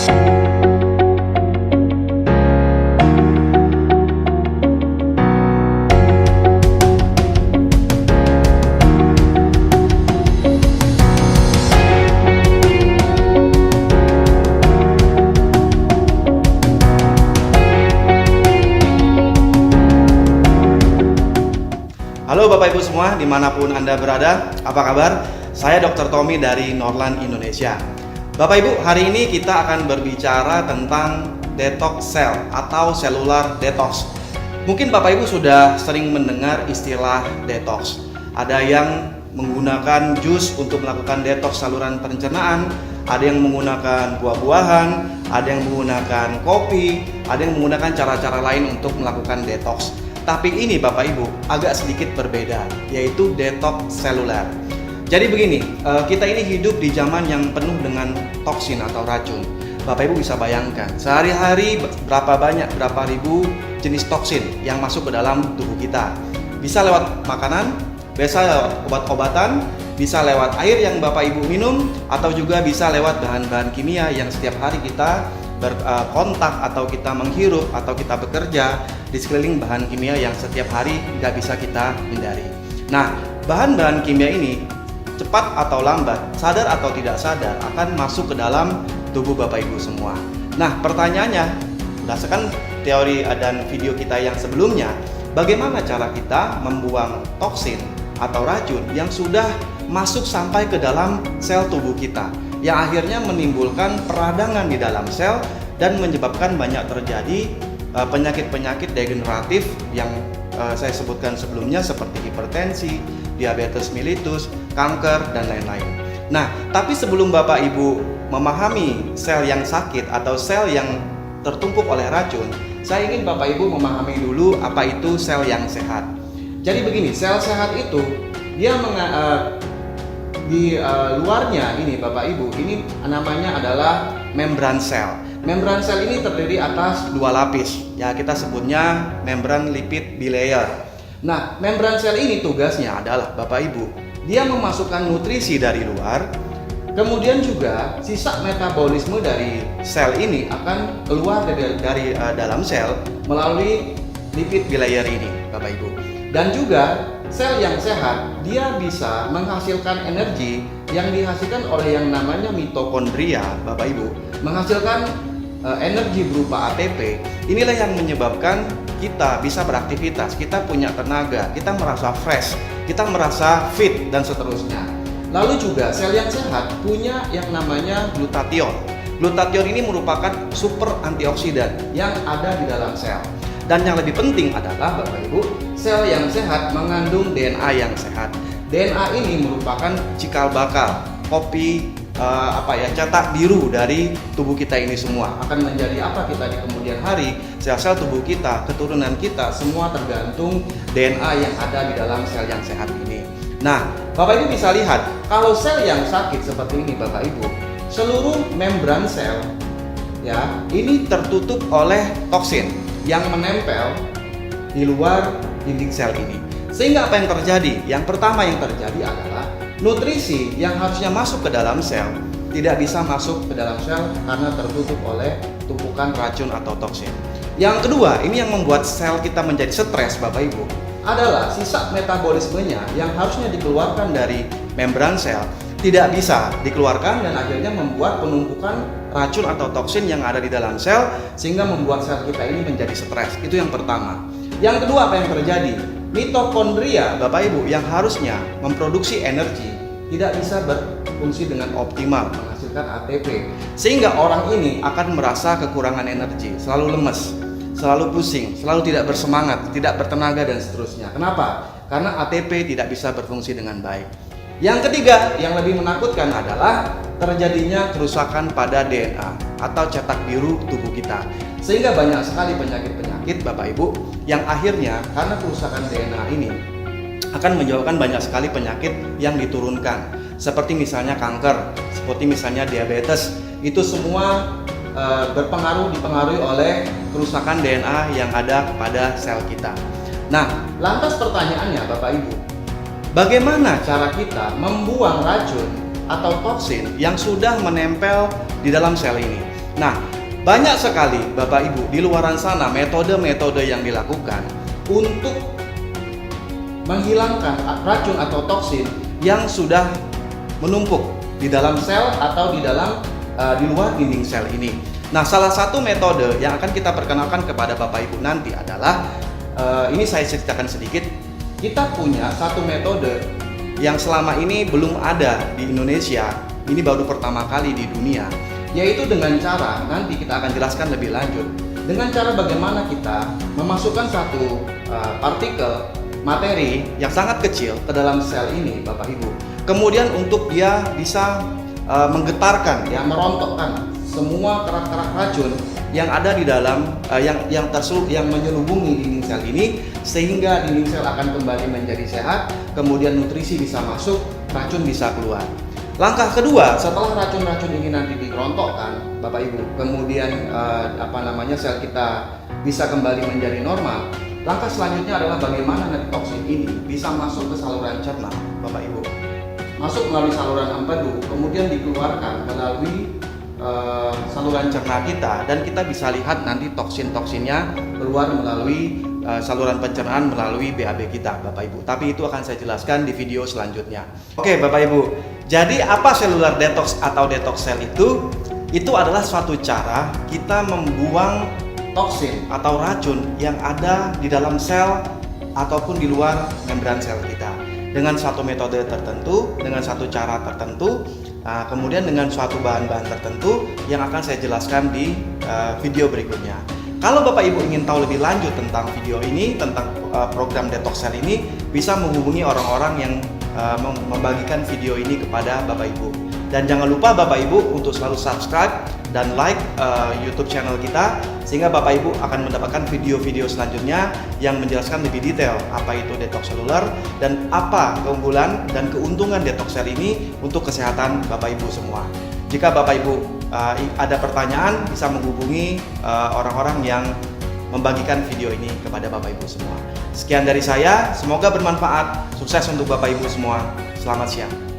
Halo Bapak Ibu semua, dimanapun Anda berada, apa kabar? Saya Dr. Tommy dari Norland Indonesia. Bapak Ibu, hari ini kita akan berbicara tentang detox cell atau cellular detox. Mungkin Bapak Ibu sudah sering mendengar istilah detox. Ada yang menggunakan jus untuk melakukan detox saluran pencernaan, ada yang menggunakan buah-buahan, ada yang menggunakan kopi, ada yang menggunakan cara-cara lain untuk melakukan detox. Tapi ini Bapak Ibu agak sedikit berbeda, yaitu detox seluler. Jadi begini, kita ini hidup di zaman yang penuh dengan toksin atau racun. Bapak Ibu bisa bayangkan, sehari-hari berapa ribu jenis toksin yang masuk ke dalam tubuh kita. Bisa lewat makanan, bisa lewat obat-obatan, bisa lewat air yang Bapak Ibu minum, atau juga bisa lewat bahan-bahan kimia yang setiap hari kita berkontak atau kita menghirup atau kita bekerja di sekeliling bahan kimia yang setiap hari nggak bisa kita hindari. Nah, bahan-bahan kimia ini cepat atau lambat, sadar atau tidak sadar akan masuk ke dalam tubuh Bapak Ibu semua. Nah, pertanyaannya, berdasarkan teori dan video kita yang sebelumnya, bagaimana cara kita membuang toksin atau racun yang sudah masuk sampai ke dalam sel tubuh kita, yang akhirnya menimbulkan peradangan di dalam sel dan menyebabkan banyak terjadi penyakit-penyakit degeneratif yang saya sebutkan sebelumnya seperti hipertensi, diabetes mellitus, kanker, dan lain-lain. Nah, tapi sebelum Bapak Ibu memahami sel yang sakit atau sel yang tertumpuk oleh racun, saya ingin Bapak Ibu memahami dulu apa itu sel yang sehat. Jadi begini, sel sehat itu dia di luarnya ini Bapak Ibu, ini namanya adalah membran sel. Membran sel ini terdiri atas dua lapis, ya kita sebutnya membran lipid bilayer. Nah, membran sel ini tugasnya adalah Bapak Ibu, dia memasukkan nutrisi dari luar, kemudian juga sisa metabolisme dari sel ini akan keluar dari dalam sel melalui lipid bilayer ini, Bapak Ibu. Dan juga sel yang sehat, dia bisa menghasilkan energi yang dihasilkan oleh yang namanya mitokondria, Bapak Ibu, menghasilkan energi berupa ATP. Inilah yang menyebabkan kita bisa beraktivitas, kita punya tenaga, kita merasa fresh, kita merasa fit, dan seterusnya. Lalu juga sel yang sehat punya yang namanya glutathione. Glutathione ini merupakan super antioksidan yang ada di dalam sel. Dan yang lebih penting adalah Bapak Ibu, sel yang sehat mengandung DNA yang sehat. DNA ini merupakan cikal bakal, kopi cetak biru dari tubuh kita ini semua. Akan menjadi apa kita di kemudian hari, sel-sel tubuh kita, keturunan kita, semua tergantung DNA yang ada di dalam sel yang sehat ini. Nah, Bapak Ibu bisa lihat, kalau sel yang sakit seperti ini Bapak Ibu, seluruh membran sel ya, ini tertutup oleh toksin yang menempel di luar dinding sel ini. Sehingga apa yang terjadi? Yang pertama yang terjadi adalah nutrisi yang harusnya masuk ke dalam sel tidak bisa masuk ke dalam sel karena tertutup oleh tumpukan racun atau toksin. Yang kedua, ini yang membuat sel kita menjadi stres Bapak Ibu, adalah sisa metabolismenya yang harusnya dikeluarkan dari membran sel tidak bisa dikeluarkan dan akhirnya membuat penumpukan racun atau toksin yang ada di dalam sel sehingga membuat sel kita ini menjadi stres. Itu yang pertama. Yang kedua, apa yang terjadi? Mitokondria Bapak Ibu yang harusnya memproduksi energi tidak bisa berfungsi dengan optimal menghasilkan ATP, sehingga orang ini akan merasa kekurangan energi, selalu lemes, selalu pusing, selalu tidak bersemangat, tidak bertenaga, dan seterusnya. Kenapa? Karena ATP tidak bisa berfungsi dengan baik. Yang ketiga, yang lebih menakutkan adalah terjadinya kerusakan pada DNA atau cetak biru tubuh kita, sehingga banyak sekali penyakit-penyakit Bapak Ibu yang akhirnya karena kerusakan DNA ini akan menyebabkan banyak sekali penyakit yang diturunkan, seperti misalnya kanker, seperti misalnya diabetes. Itu semua dipengaruhi oleh kerusakan DNA yang ada pada sel kita. Nah, lantas pertanyaannya Bapak Ibu, bagaimana cara kita membuang racun atau toksin yang sudah menempel di dalam sel ini? Nah, banyak sekali Bapak Ibu di luaran sana metode-metode yang dilakukan untuk menghilangkan racun atau toksin yang sudah menumpuk di dalam sel atau di luar dinding sel ini. Nah, salah satu metode yang akan kita perkenalkan kepada Bapak Ibu nanti adalah ini saya ceritakan sedikit. Kita punya satu metode yang selama ini belum ada di Indonesia. Ini baru pertama kali di dunia, yaitu dengan cara, nanti kita akan jelaskan lebih lanjut, dengan cara bagaimana kita memasukkan satu partikel materi yang sangat kecil ke dalam sel ini, Bapak Ibu. Kemudian untuk dia bisa menggetarkan, ya, merontokkan semua kerak-kerak racun yang ada di dalam yang menyelubungi dinding sel ini, sehingga dinding sel akan kembali menjadi sehat, kemudian nutrisi bisa masuk, racun bisa keluar. Langkah kedua, setelah racun-racun ini nanti dirontokkan, Bapak Ibu, kemudian sel kita bisa kembali menjadi normal. Langkah selanjutnya adalah bagaimana nanti toksin ini bisa masuk ke saluran cerna, Bapak Ibu. Masuk melalui saluran empedu, kemudian dikeluarkan melalui saluran cerna kita, dan kita bisa lihat nanti toksin-toksinnya keluar melalui saluran pencernaan melalui BAB kita, Bapak Ibu. Tapi itu akan saya jelaskan di video selanjutnya. Oke, Bapak Ibu. Jadi apa cellular detox atau detox sel itu? Itu adalah suatu cara kita membuang toksin atau racun yang ada di dalam sel ataupun di luar membran sel kita dengan satu metode tertentu, dengan satu cara tertentu, kemudian dengan suatu bahan-bahan tertentu yang akan saya jelaskan di video berikutnya. Kalau Bapak Ibu ingin tahu lebih lanjut tentang video ini, tentang program detox sel ini, bisa menghubungi orang-orang yang membagikan video ini kepada Bapak Ibu. Dan jangan lupa Bapak Ibu untuk selalu subscribe dan like YouTube channel kita, sehingga Bapak Ibu akan mendapatkan video-video selanjutnya yang menjelaskan lebih detail apa itu detox seluler dan apa keunggulan dan keuntungan detox sel ini untuk kesehatan Bapak Ibu semua. Jika Bapak Ibu ada pertanyaan, bisa menghubungi orang-orang yang membagikan video ini kepada Bapak Ibu semua. Sekian dari saya, semoga bermanfaat. Sukses untuk Bapak Ibu semua. Selamat siang.